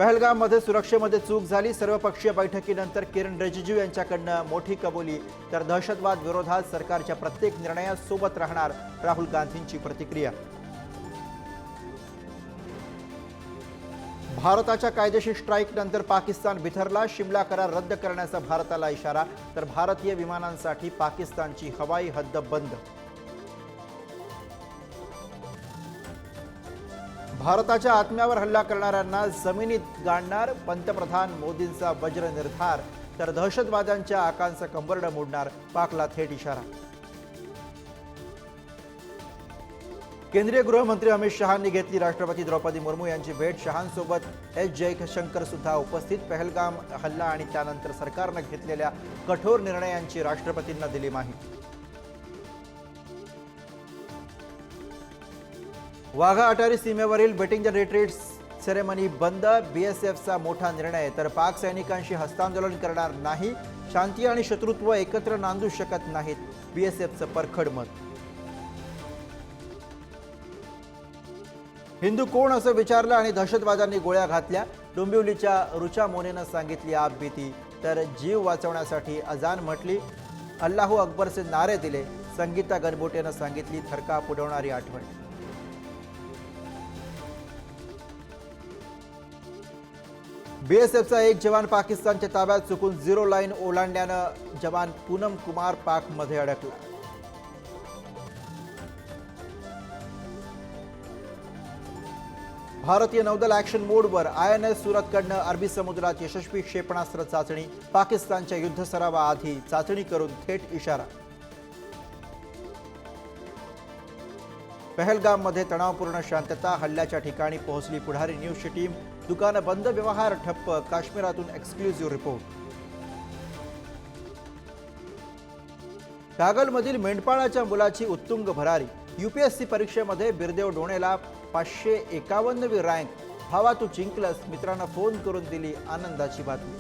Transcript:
पहलगाममध्ये सुरक्षेमध्ये चूक झाली, सर्वपक्षीय बैठकीनंतर किरण रिजिजू यांच्याकडनं मोठी कबुली, तर दहशतवाद विरोधात सरकारच्या प्रत्येक निर्णयात सोबत राहणार, राहुल गांधींची प्रतिक्रिया. भारताच्या कायदेशीर स्ट्राईक नंतर पाकिस्तान बिथरला, शिमला करार रद्द करण्याचा भारताला इशारा, तर भारतीय विमानांसाठी पाकिस्तानची हवाई हद्द बंद. भारताच्या आत्म्यावर हल्ला करणाऱ्यांना जमिनीत गाडणार, पंतप्रधान मोदींचा वज्र निर्धार, तर दहशतवाद्यांच्या आकांचं कंबरडं मोडणार, पाकला थेट इशारा. केंद्रीय गृहमंत्री अमित शहांनी घेतली राष्ट्रपती द्रौपदी मुर्मू यांची भेट, शहांसोबत एस जयशंकर सुद्धा उपस्थित. पहलगाम हल्ला आणि त्यानंतर सरकारनं घेतलेल्या कठोर निर्णयांची राष्ट्रपतींना दिली माहिती. वाघा अटारी सीमेवरील बेटिंग रिट्रीट सेरेमनी बंद, बीएसएफचा मोठा निर्णय, तर पाक सैनिकांशी हस्तांदोलन करणार नाही, शांती आणि शत्रुत्व एकत्र नांदू शकत नाहीत, बीएसएफचं परखड मत. हिंदू कोण असं विचारलं आणि दहशतवाद्यांनी गोळ्या घातल्या, डोंबिवलीच्या रुचा मोनेनं सांगितली आपबीती, तर जीव वाचवण्यासाठी अजान म्हटली, अल्लाहू अकबरचे नारे दिले, संगीता गणबोटेनं सांगितली थरकाप उडवणारी आठवण. बीएसएफचा एक जवान पाकिस्तानच्या ताब्यात, चुकून झिरो लाईन ओलांडल्यानं जवान पूनम कुमार पाकमध्ये अडकला. भारतीय नौदल ॲक्शन मोडवर, INS सुरतकडनं अरबी समुद्रात यशस्वी क्षेपणास्त्र चाचणी, पाकिस्तानच्या युद्ध सरावाआधी चाचणी करून थेट इशारा. पहलगाममध्ये तणावपूर्ण शांतता, हल्ल्याच्या ठिकाणी पोहोचली पुढारी न्यूजची टीम, दुकानं बंद, व्यवहार ठप्प, काश्मीरातून एक्सक्लुझिव्ह रिपोर्ट. कागलमधील मेंढपाळाच्या मुलाची उत्तुंग भरारी, UPSC परीक्षेमध्ये बिरदेव डोणेला 551वी रँक, भावा तू जिंकलस, मित्रांना फोन करून दिली आनंदाची बातमी.